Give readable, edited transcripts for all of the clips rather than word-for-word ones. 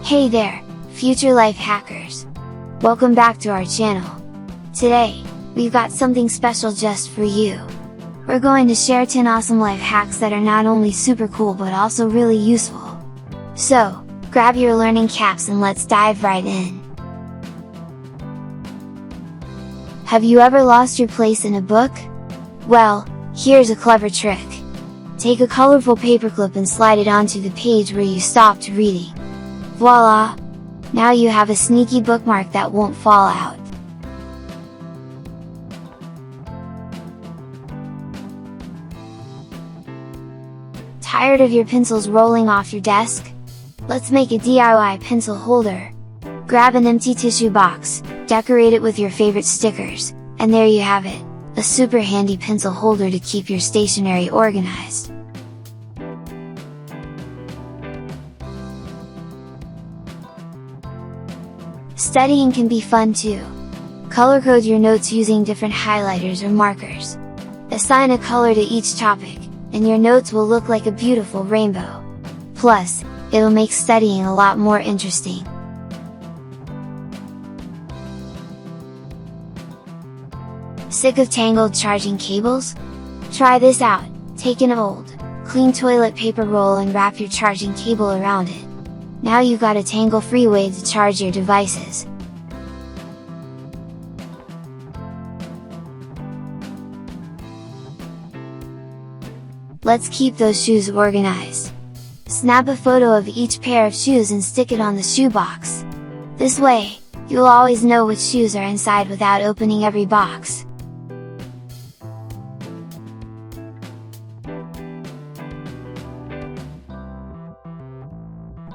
Hey there, future life hackers! Welcome back to our channel. Today, we've got something special just for you. We're going to share 10 awesome life hacks that are not only super cool but also really useful. So, grab your learning caps and let's dive right in. Have you ever lost your place in a book? Well, here's a clever trick. Take a colorful paperclip and slide it onto the page where you stopped reading. Voila! Now you have a sneaky bookmark that won't fall out. Tired of your pencils rolling off your desk? Let's make a DIY pencil holder! Grab an empty tissue box, decorate it with your favorite stickers, and there you have it, a super handy pencil holder to keep your stationery organized. Studying can be fun too! Color code your notes using different highlighters or markers. Assign a color to each topic, and your notes will look like a beautiful rainbow. Plus, it'll make studying a lot more interesting. Sick of tangled charging cables? Try this out! Take an old, clean toilet paper roll and wrap your charging cable around it. Now you've got a tangle-free way to charge your devices. Let's keep those shoes organized! Snap a photo of each pair of shoes and stick it on the shoebox. This way, you'll always know which shoes are inside without opening every box.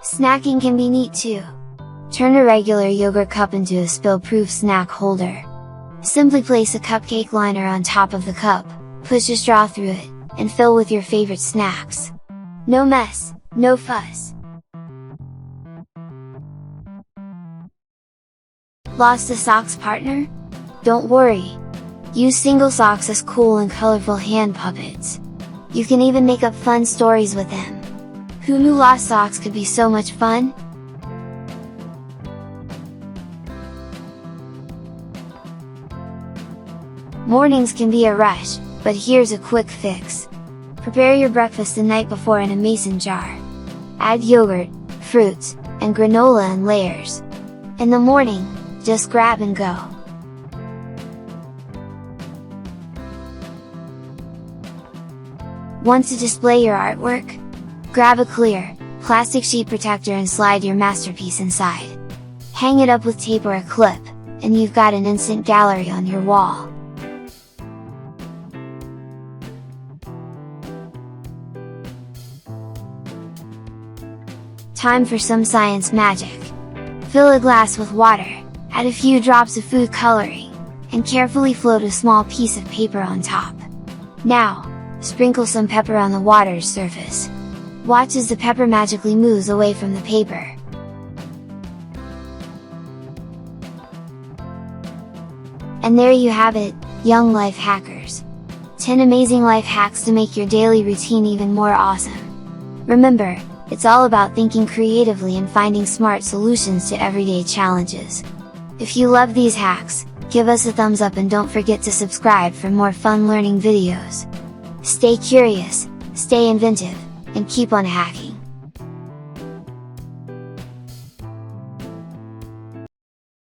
Snacking can be neat too! Turn a regular yogurt cup into a spill-proof snack holder. Simply place a cupcake liner on top of the cup, push a straw through it, and fill with your favorite snacks. No mess, no fuss! Lost a socks partner? Don't worry! Use single socks as cool and colorful hand puppets. You can even make up fun stories with them. Who knew lost socks could be so much fun? Mornings can be a rush, but here's a quick fix. Prepare your breakfast the night before in a mason jar. Add yogurt, fruits, and granola in layers. In the morning, just grab and go. Want to display your artwork? Grab a clear, plastic sheet protector and slide your masterpiece inside. Hang it up with tape or a clip, and you've got an instant gallery on your wall. Time for some science magic! Fill a glass with water, add a few drops of food coloring, and carefully float a small piece of paper on top. Now, sprinkle some pepper on the water's surface. Watch as the pepper magically moves away from the paper. And there you have it, young life hackers! 10 amazing life hacks to make your daily routine even more awesome! Remember, it's all about thinking creatively and finding smart solutions to everyday challenges. If you love these hacks, give us a thumbs up and don't forget to subscribe for more fun learning videos! Stay curious, stay inventive, and keep on hacking!